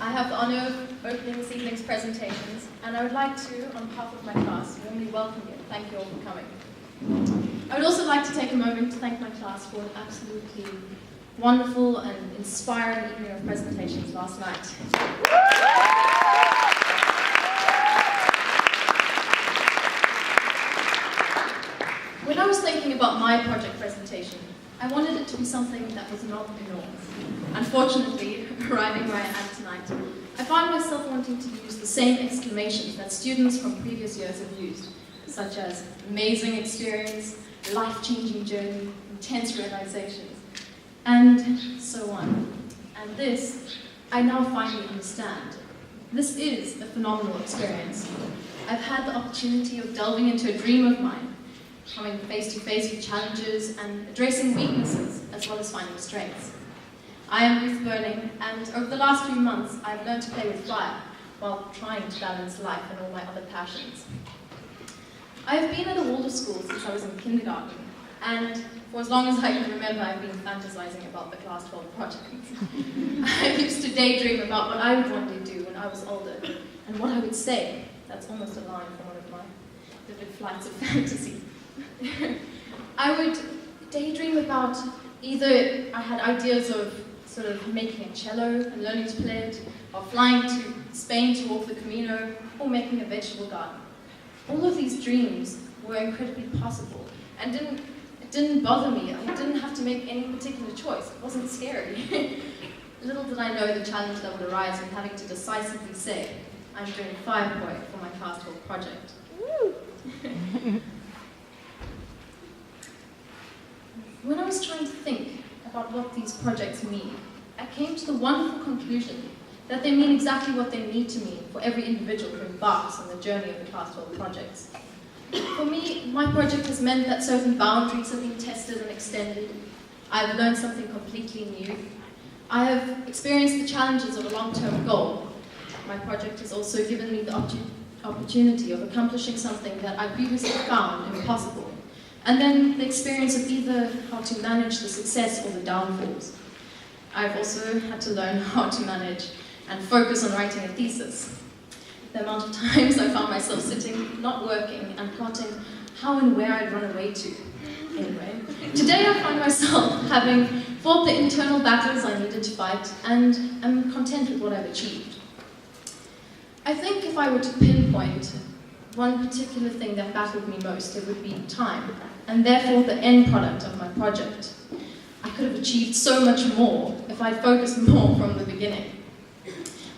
I have the honour of opening this evening's presentations, and I would like to, on behalf of my class, warmly welcome you and thank you all for coming. I would also like to take a moment to thank my class for an absolutely wonderful and inspiring evening of presentations last night. When I was thinking about my project presentation, I wanted it to be something that was not the norm. Unfortunately, arriving where I am tonight, I find myself wanting to use the same exclamations that students from previous years have used, such as amazing experience, life-changing journey, intense realizations, and so on. And this, I now finally understand. This is a phenomenal experience. I've had the opportunity of delving into a dream of mine, coming face to face with challenges and addressing weaknesses as well as finding strengths. I am Ruth Berning, and over the last few months I've learned to play with fire while trying to balance life and all my other passions. I have been at a Waldorf school since I was in kindergarten, and for as long as I can remember I've been fantasizing about the class 12 project. I used to daydream about what I would one day do when I was older, and what I would say. That's almost a line from one of my vivid flights of fantasy. I would daydream about either I had ideas of sort of making a cello and learning to play it, or flying to Spain to walk the Camino, or making a vegetable garden. All of these dreams were incredibly possible, and it didn't bother me. I didn't have to make any particular choice. It wasn't scary. Little did I know the challenge that would arise with having to decisively say, I'm doing fire boy for my class 12 project. When I was trying to think about what these projects mean, I came to the wonderful conclusion that they mean exactly what they need to mean for every individual who embarks on the journey of the class 12 projects. For me, my project has meant that certain boundaries have been tested and extended. I've learned something completely new. I have experienced the challenges of a long-term goal. My project has also given me the opportunity of accomplishing something that I previously found impossible. And then the experience of either how to manage the success or the downfalls. I've also had to learn how to manage and focus on writing a thesis. The amount of times I found myself sitting, not working, and plotting how and where I'd run away to. Anyway, today I find myself having fought the internal battles I needed to fight, and am content with what I've achieved. I think if I were to pinpoint one particular thing that battled me most, it would be time, and therefore the end product of my project. I could have achieved so much more if I'd focused more from the beginning.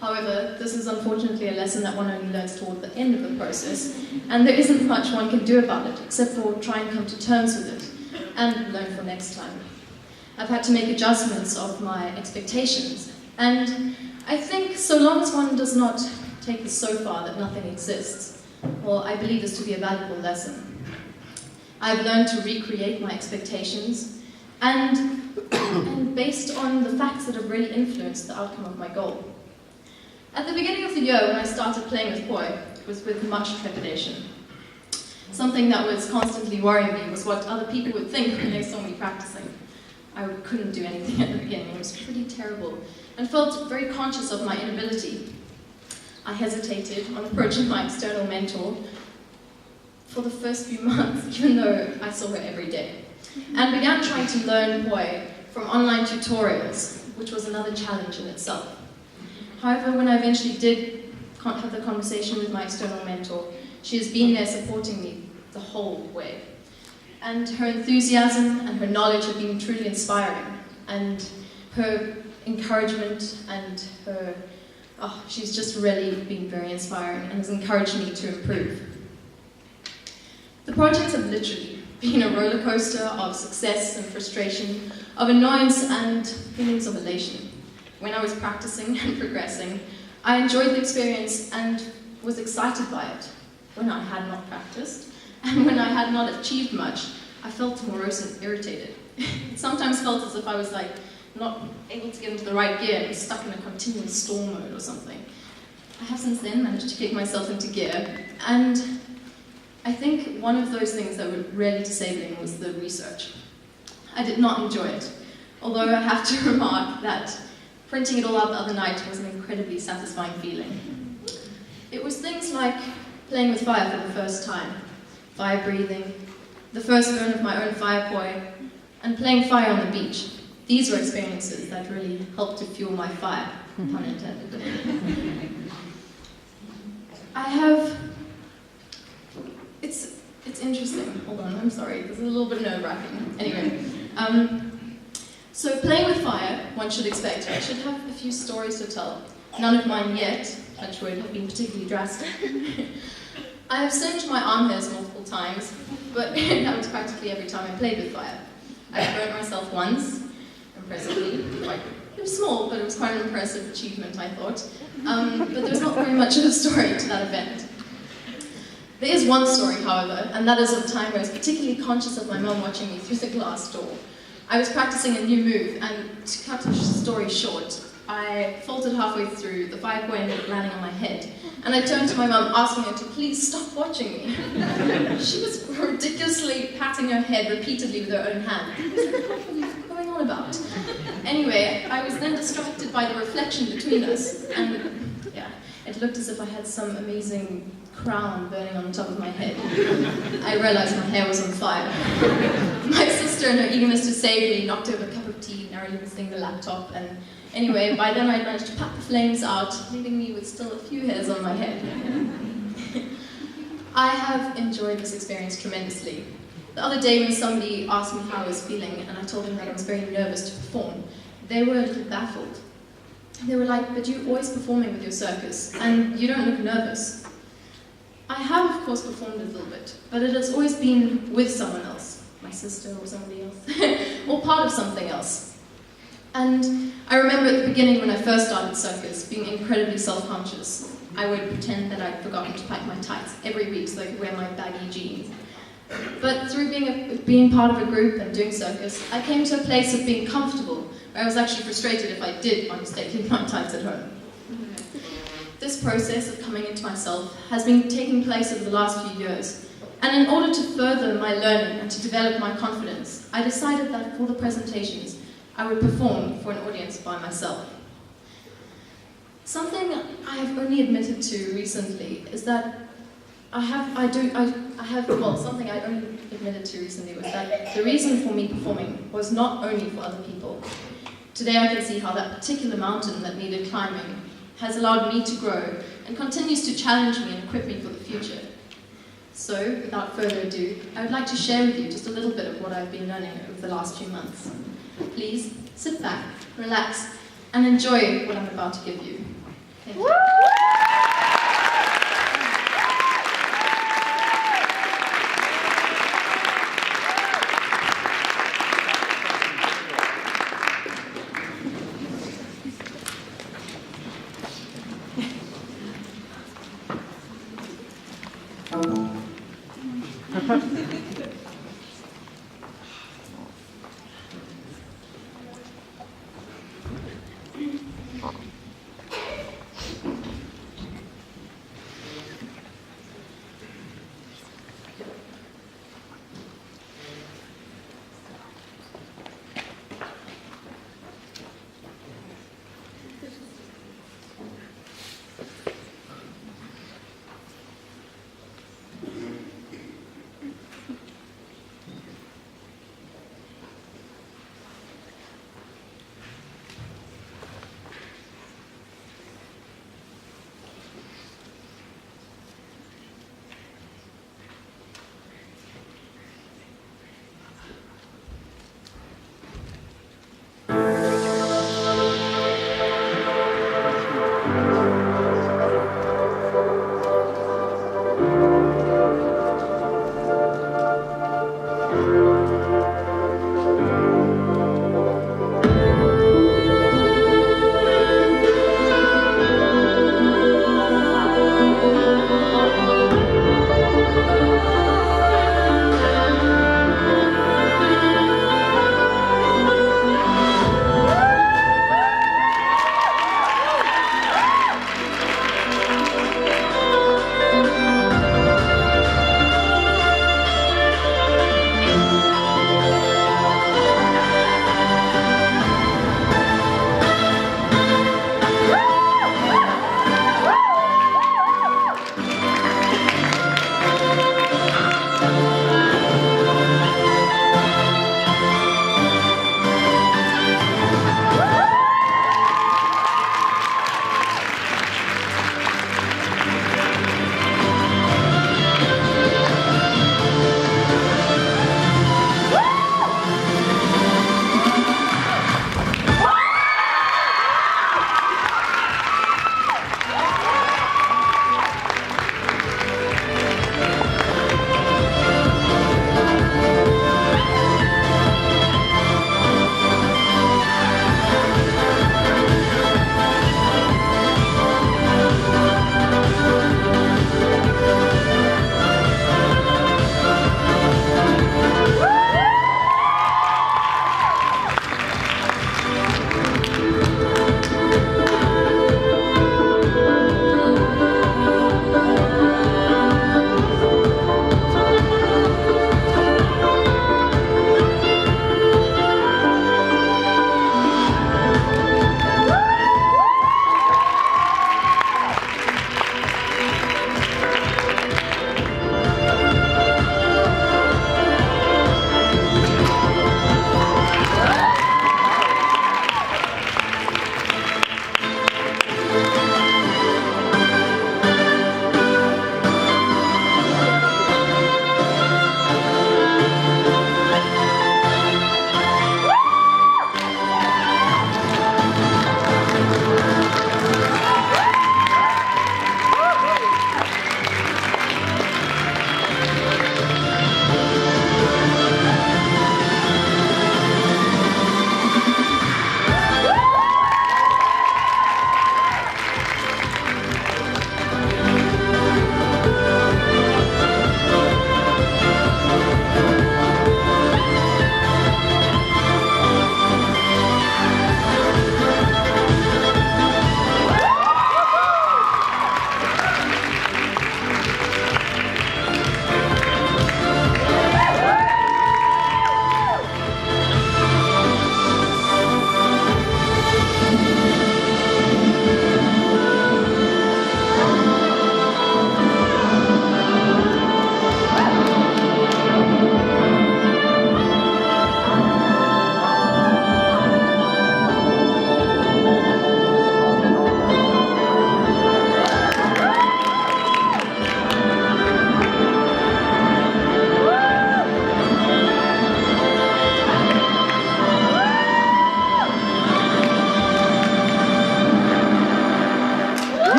However, this is unfortunately a lesson that one only learns toward the end of the process, and there isn't much one can do about it, except for try and come to terms with it, and learn for next time. I've had to make adjustments of my expectations, and I think so long as one does not take this so far that nothing exists, well, I believe this to be a valuable lesson. I've learned to recreate my expectations, and based on the facts that have really influenced the outcome of my goal. At the beginning of the year, when I started playing with poi, it was with much trepidation. Something that was constantly worrying me was what other people would think when they saw me practicing. I couldn't do anything at the beginning. It was pretty terrible, and felt very conscious of my inability. I hesitated on approaching my external mentor for the first few months, even though I saw her every day, and began trying to learn poi from online tutorials, which was another challenge in itself. However, when I eventually did have the conversation with my external mentor, she has been there supporting me the whole way. And her enthusiasm and her knowledge have been truly inspiring, and her encouragement and her she's just really been very inspiring and has encouraged me to improve. The projects have literally been a roller coaster of success and frustration, of annoyance and feelings of elation. When I was practicing and progressing, I enjoyed the experience and was excited by it. When I had not practiced, and when I had not achieved much, I felt morose and irritated. It sometimes felt as if I was not able to get into the right gear and was stuck in a continuous stall mode or something. I have since then managed to kick myself into gear, and I think one of those things that were really disabling was the research. I did not enjoy it, although I have to remark that printing it all out the other night was an incredible incredibly satisfying feeling. It was things like playing with fire for the first time, fire breathing, the first burn of my own fire poi, and playing fire on the beach. These were experiences that really helped to fuel my fire, pun intended. It's interesting. Hold on, I'm sorry. This is a little bit nerve-wracking. Anyway, so playing with fire, one should expect I should have a few stories to tell. None of mine yet, touch wood, have been particularly drastic. I have singed my arm hairs multiple times, but that was practically every time I played with fire. I burnt myself once, impressively. It was small, but it was quite an impressive achievement, I thought. But there's not very much of a story to that event. There is one story, however, and that is of a time where I was particularly conscious of my mum watching me through the glass door. I was practicing a new move, and to cut the story short, I faltered halfway through, the fire poi ended up landing on my head, and I turned to my mum asking her to please stop watching me. She was ridiculously patting her head repeatedly with her own hand. I was like, what are you going on about? Anyway, I was then distracted by the reflection between us, and yeah, it looked as if I had some amazing crown burning on the top of my head. I realized my hair was on fire. My sister, in her eagerness to save me, knocked over a cup of tea, narrowly missing the laptop, and anyway, by then I managed to pat the flames out, leaving me with still a few hairs on my head. I have enjoyed this experience tremendously. The other day when somebody asked me how I was feeling, and I told them that I was very nervous to perform, they were a little baffled. They were like, but you're always performing with your circus, and you don't look nervous. I have, of course, performed a little bit, but it has always been with someone else, my sister or somebody else, or part of something else. And I remember at the beginning when I first started circus, being incredibly self-conscious. I would pretend that I'd forgotten to pack my tights every week so I could wear my baggy jeans. But through being part of a group and doing circus, I came to a place of being comfortable, where I was actually frustrated if I did by mistake leave my tights at home. This process of coming into myself has been taking place over the last few years, and in order to further my learning and to develop my confidence, I decided that for the presentations, I would perform for an audience by myself. Something I have only admitted to recently is that something I only admitted to recently was that the reason for me performing was not only for other people. Today I can see how that particular mountain that needed climbing has allowed me to grow and continues to challenge me and equip me for the future. So, without further ado, I would like to share with you just a little bit of what I've been learning over the last few months. Please sit back, relax, and enjoy what I'm about to give you. Thank you.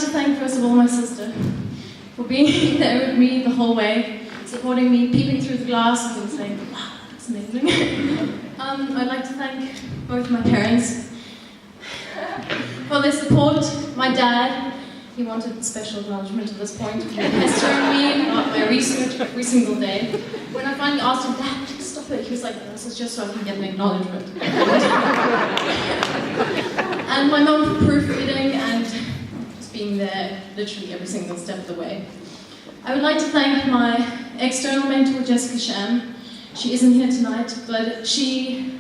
to thank, first of all, my sister for being there with me the whole way, supporting me, peeping through the glass and saying, wow, that's amazing. I'd like to thank both my parents for their support. My dad, he wanted special acknowledgement at this point, pestering me about my research every single day. When I finally asked him, Dad, please stop it, he was like, this is just so I can get an acknowledgement. And my mum for proofreading and just being there literally every single step of the way. I would like to thank my external mentor, Jessica Sham. She isn't here tonight, but she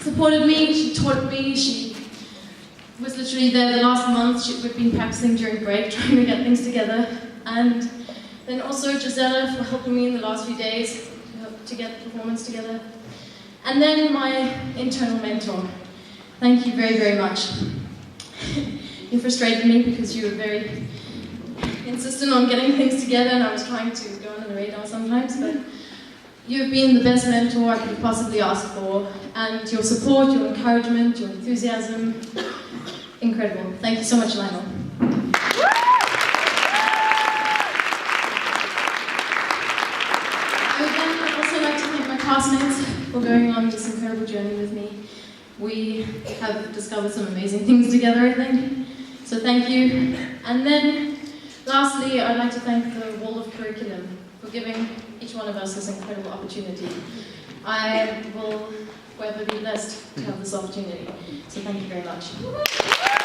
supported me, she taught me, she was literally there the last month. We've been practicing during break, trying to get things together. And then also Gisela for helping me in the last few days to get the performance together. And then my internal mentor. Thank you very, very much. You frustrated me because you were very insistent on getting things together and I was trying to go under the radar sometimes, but you've been the best mentor I could have possibly asked for, and your support, your encouragement, your enthusiasm, incredible. Thank you so much, Lionel. I would then also like to thank my classmates for going on this incredible journey with me. We have discovered some amazing things together, I think. So thank you. And then, lastly, I'd like to thank the Waldorf Curriculum for giving each one of us this incredible opportunity. I will forever be blessed to have this opportunity. So thank you very much.